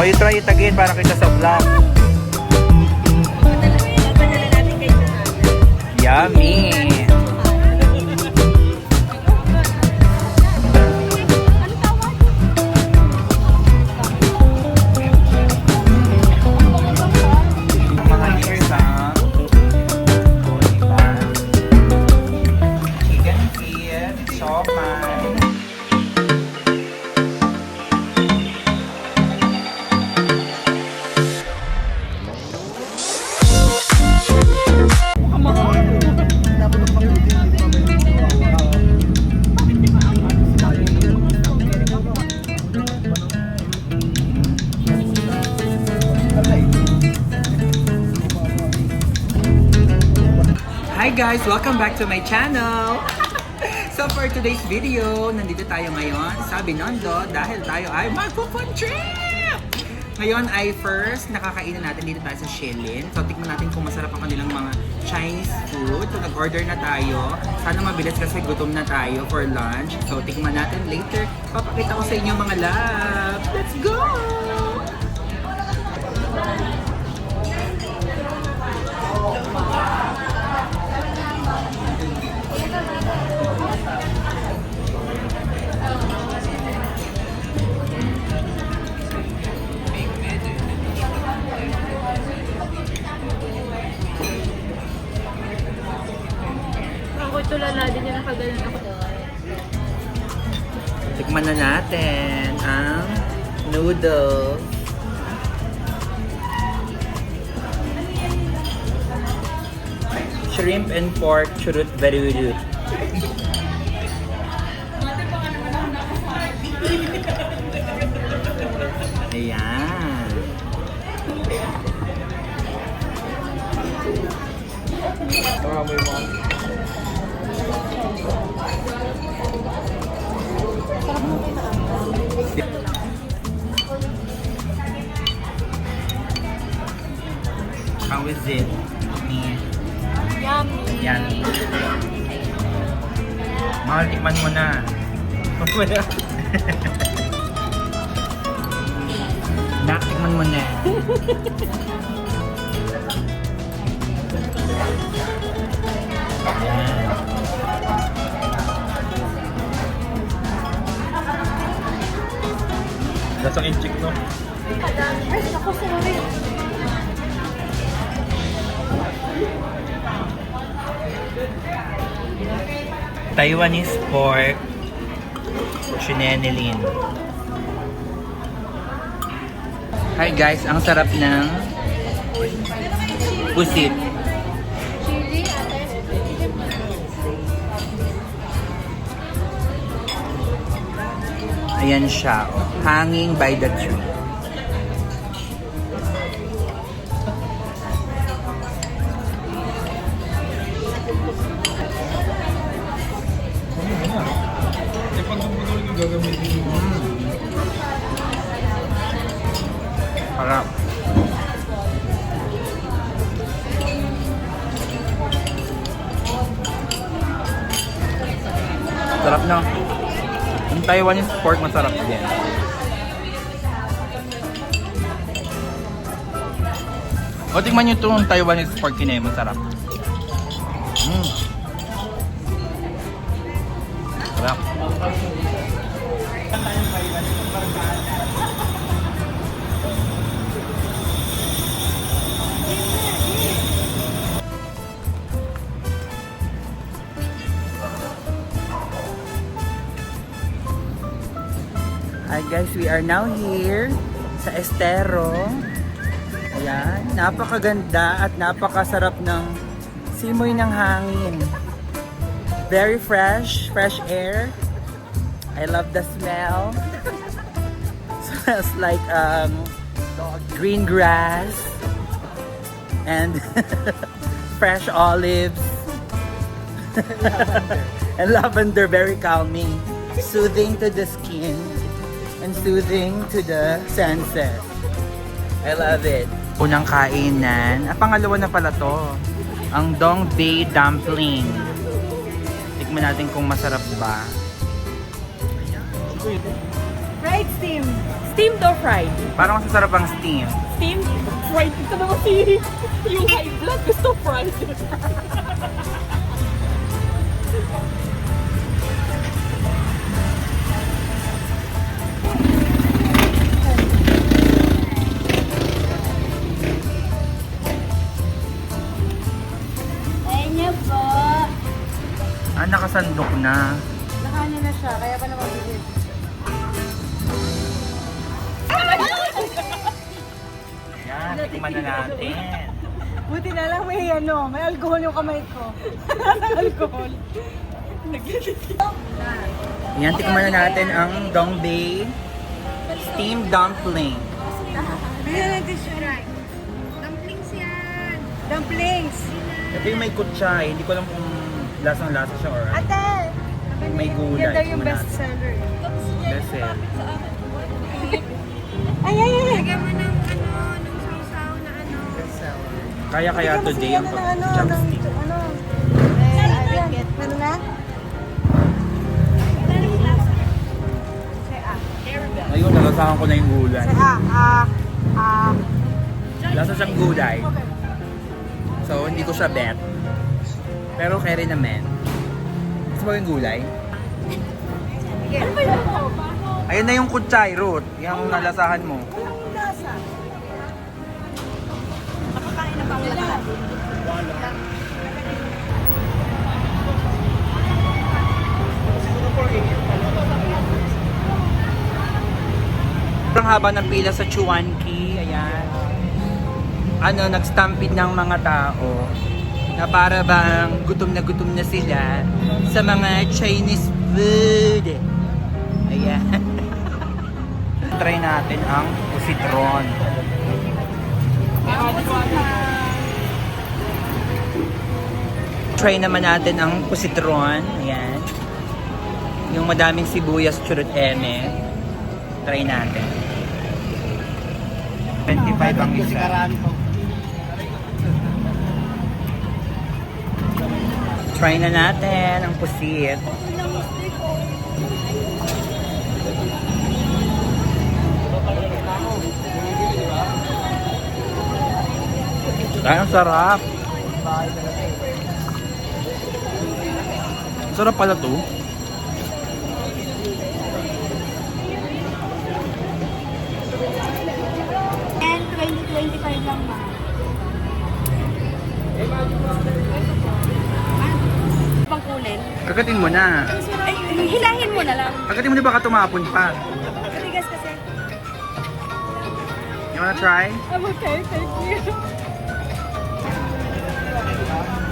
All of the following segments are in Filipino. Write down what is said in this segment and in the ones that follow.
you try it again para kita sa vlog. Yummy! Mga isang chicken feet, siomai. Hi guys! Welcome back to my channel! So for today's video, nandito tayo ngayon sa Binondo dahil tayo ay magpo-food trip! Ngayon ay first, nakakainan natin dito tayo sa Shilin. So tikman natin kung masarap ang kanilang mga Chinese food. So nag-order na tayo. Sana mabilis kasi gutom na tayo for lunch. So tikman natin later. Papakita ko sa inyo mga love! Let's go! Tulala din yung nakagalan ako. Tikman na natin ang noodles. Shrimp and pork churut berurut. Ayan. How is it? Yummy. Yummy. Mahal, tikman mo na. Nak, tikman mo na. Ayan. Lasang inchik, no? Ay, ako sorry. Taiwanese pork chinenelin. Hi guys, ang sarap ng pusit. Chili, ate. Ayan siya, oh. Hanging by the tree. Harap. Sarap na. Yung Taiwanese pork masarap din. O tingnan nyo itong Taiwanese pork kinay, masarap. Sarap. Hi guys, we are now here sa Estero. Ayan, napakaganda at napakasarap ng simoy ng hangin. Very fresh air. I love the smell. Smells like green grass and fresh olives and lavender, very calming, soothing to the skin and soothing to the senses. I love it. Unang kainan. Pangalawa na pala to. Ang Dong Bay Dumpling. Tikman natin kung masarap ba. Fried steam. Steamed or fried? Parang masasarap ang steam. Steamed? Fried. Ito naman si yung high blood gusto fried. Ayun niya po. Ah, nakasandok na. Nakaano na siya, kaya pa naman bibig. Yan, tikman na natin. Buti na lang may alcohol yung kamay ko. Alcohol. Yan, tikman na natin ang Dongbei steamed dumpling. Bigyan natin siya. Dumplings yan. Dumplings. Ito yung may kutsay. Hindi ko alam kung lasang-lasa siya or ano. Ate! May gulay. Yan daw yung Tikman best natin. seller. Best seller. Ay, ay, ay! Lagyan mo ng nung sausaw na ano. Kaya today ang chopstick. Ano na? Ayun, nalasahan ko na yung gulay. Ah. Lasa siyang gulay. So, hindi ko siya bet. Pero carry naman. Gusto mo yung gulay? Ano ba yun? Ayun na yung kutsay, Ruth. Yung nalasahan mo. Walang lasa. Nakakain na ba ang lahat? Ang haba ng pila sa Chuanki. Ayan. Ano, nagstampede ng mga tao na para bang gutom na sila sa mga Chinese food. Ayan. Try natin ang positron. Try naman natin ang positron. Ayan. Yung madaming sibuyas, churut eme. Try natin. 25 ang isa. Try na natin ang pusit. Ay, ang sarap. Sarap pala to. And 20-25 lang ba? Pang kunin? Kagatin mo na. Ay, hilahin mo na lang. Kagatin mo na baka tumapon pa. Matigas kasi. You wanna try? I'm okay, thank you.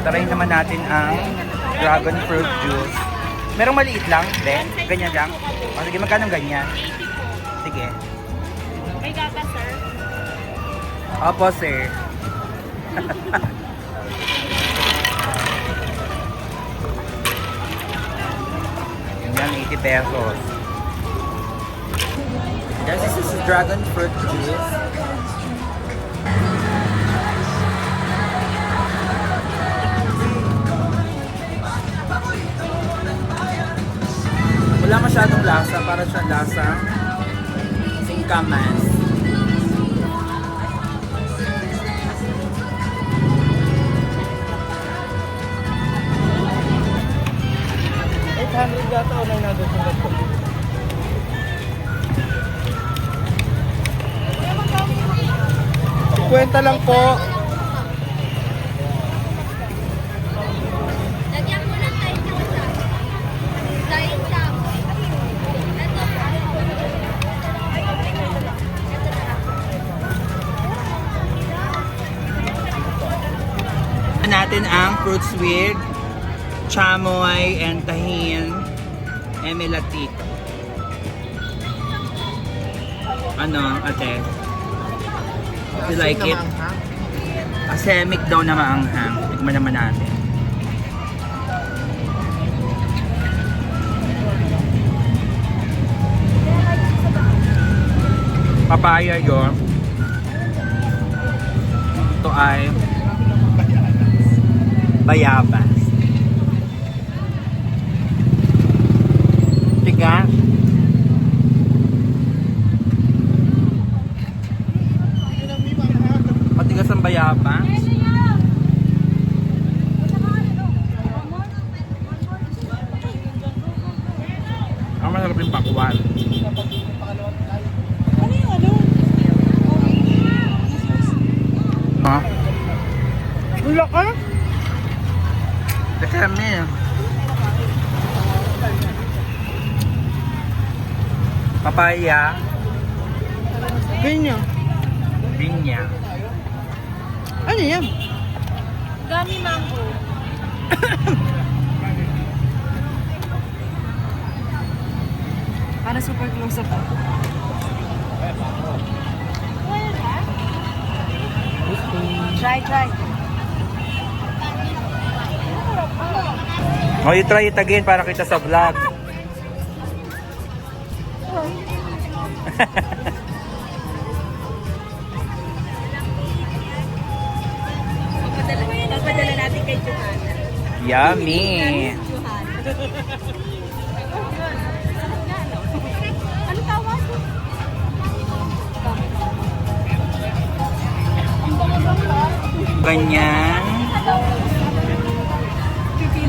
Try naman natin ang dragon fruit juice. Merong maliit lang, then ganyan lang. O sige, magkano ganyan? Sige. May gatas, sir. Opo, sir. Yan, 80 pesos. Guys, this is dragon fruit juice. Wala masyadong lasa, para siyang lasa singkamas. Yata o 900 Kwenta lang po. Lagyan mo ng tayo sa tayo lang. Natin ang fruit swig, chamoy, and tahin, emelatik. Ano, ate? You like it? Asemic daw na maanghang. Tikman naman natin. Papaya yun. Ito ay bayabas. Tigas. yabang. Ang masarap yung pakwan. Ano yung ano? Ha? Wala ka? Kami. Papaya. Ganyan. Pinya. Ano yan? Gummy mango. Para super close up. Try. Oh, you try it again para kita sa vlog. Papadala natin kay Johanna. Yummy! Ano tawag? Ganyan.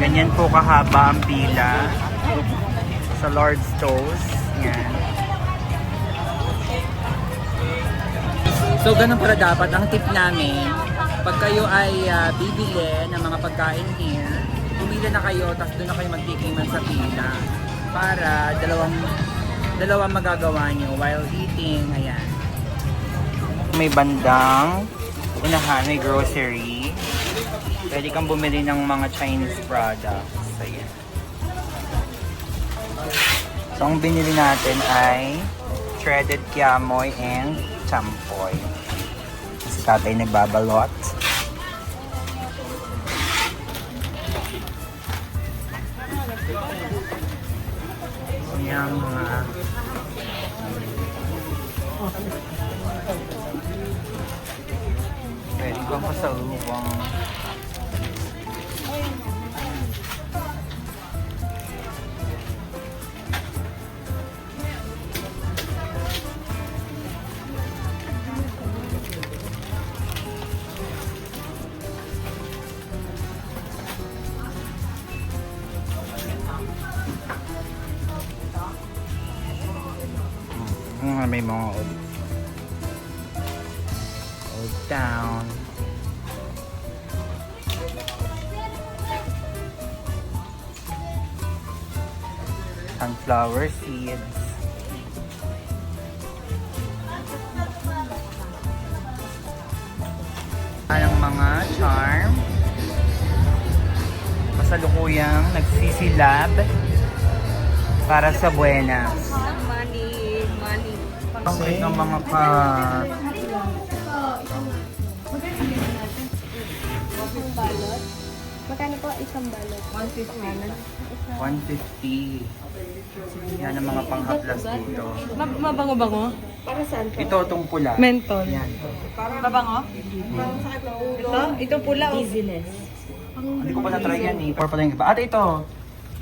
Ganyan po kahaba ang pila sa Lord's Toast. Yan. So, ganun pala dapat. Ang tip namin, pag kayo ay bibili ng mga pagkain here, pumila na kayo, tapos doon na kayo magtikiman sa pila para dalawang magagawa nyo while eating. Ayan. May bandang unahan, may grocery. Pwede kang bumili ng mga Chinese products. Ayan. So, ang binili natin ay shredded kiamoy and champoy. Si tatay nagbabalot. Ayan mga pwede kang pasalubong. May mga old town. Sunflower seeds. Ang mga charm. Kasalukuyang nagsisilab para sa buenas. Money. Ang cute ng mga cat. Magkano po isang balot? 150. Yan ang mga panghaplas dito. Mabango-bango? Ito, itong pula. Menthol. Yan. Mabango? Ito pula. Easiness. Hindi ko pa na-try yan eh. Or pala yung iba. At ito,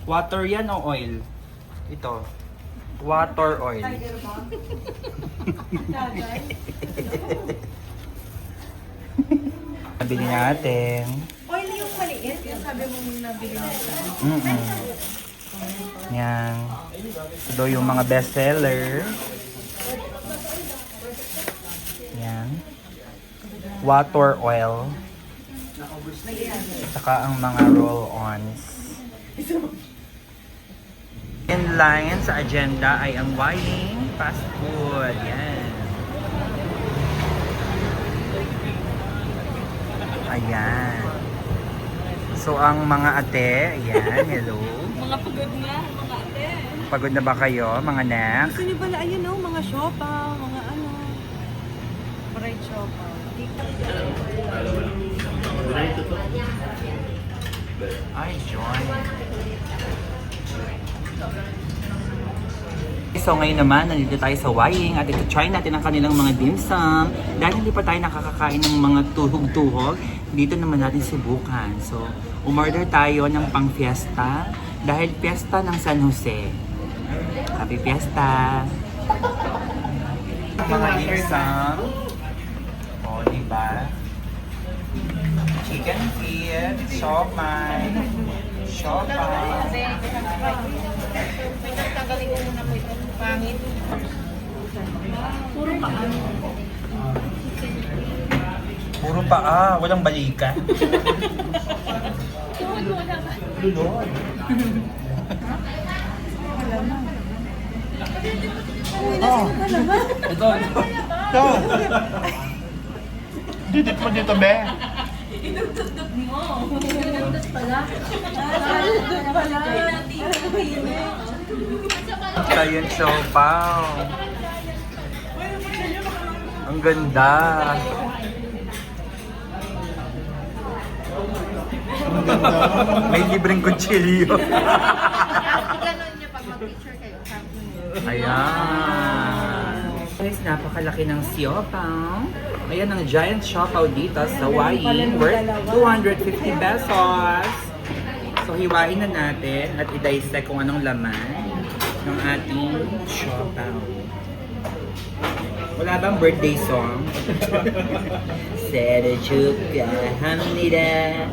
water yan o oil? Ito. Water oil. Nabili natin. Oil yung maliit. Yung sabi mo nabili na ito. Yan. Ito daw yung mga bestseller. Yan. Water oil. Saka ang mga roll-ons. In line sa agenda ay ang Wailing Fast Food. Yan. Ayan. So, ang mga ate, ayan, hello. Mga pagod na, mga ate. Pagod na ba kayo, mga nek? Gusto niyo pala, ayun o, mga siopa, mga ano. Fried siopa. Ay, joy. So ngayon naman, nandito tayo sa Wailing at ito try natin ang kanilang mga dim sum. Dahil hindi pa tayo nakakakain ng mga tuhog-tuhog, dito naman natin subukan. So, umorder tayo ng pang fiesta dahil fiesta ng San Jose. Happy fiesta! Mga dim sum. O, diba? siomay. Siomay. Tanggalin ko muna po ito. Pangit. Puro paa, walang balika. Lulod. Oh. Ito. Ito. Didit mo dito, be. Giant siopaw. Ang ganda. May libreng kutsilyo. Ganun niya pag mag-picture kayo. Ayan. Guys, napakalaki ng siopaw. Ayan ang giant siopaw dito sa Hawaii. Worth 250 pesos. So, hiwain na natin at i-dissect kung anong laman ng ating siopaw. Wala bang birthday song? Sarachuka hamnida.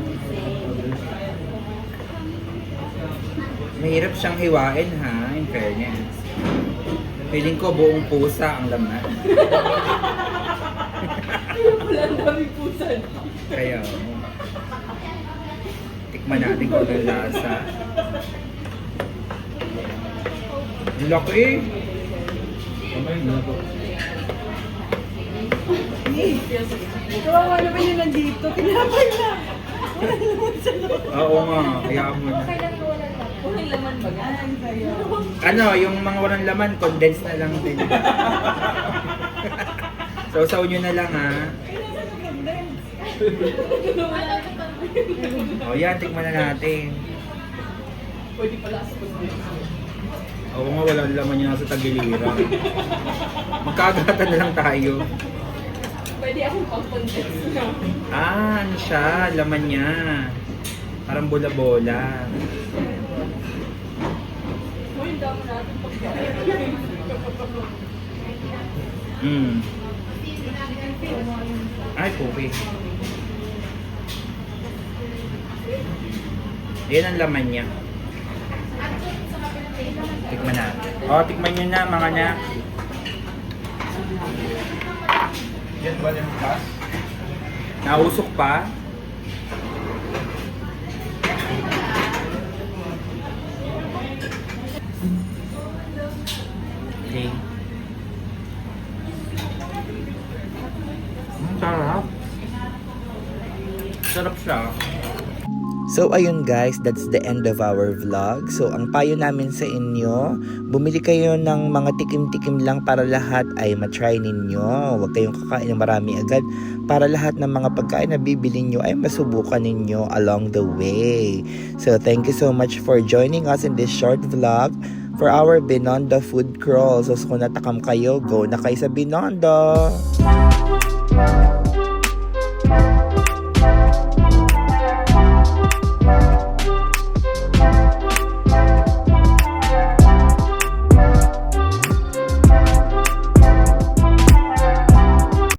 Mahirap siyang hiwain ha, in fairness. Feeling ko buong pusa ang laman. Wala ang daming pusa. Kaya, tikman natin kung ang lasa. Ang laki! Kawawa naman yun nandito. Tinapay na. Walang laman sa loob. Oo nga, kaya mo na. Walang laman ba? Ay, sa'yo. Ano, yung mga walang laman, condense na lang din. Sausaw nyo na lang ha. O yan, tikman na natin. Pwede pala sa pagkakas. Oo nga, walang laman yun nasa tagiliran. Magkagatan na lang tayo. Pwede akong pang-condense na. Ah, ano siya? Laman niya. Parang bola-bola. Uy, ang dami natin pagkakas. Ay, pupi. Yan ang laman niya. Tikman natin. O, tikman nyo na mga anak. Yan ba yung pas? Nausok pa? Okay. Sarap. Sarap siya. So ayun guys, that's the end of our vlog. So ang payo namin sa inyo, bumili kayo ng mga tikim-tikim lang para lahat ay matry ninyo. Huwag kayong kakain ng marami agad para lahat ng mga pagkain na bibili nyo ay masubukan ninyo along the way. So thank you so much for joining us in this short vlog for our Binondo food crawl. So kung natakam kayo, go na kayo sa Binondo!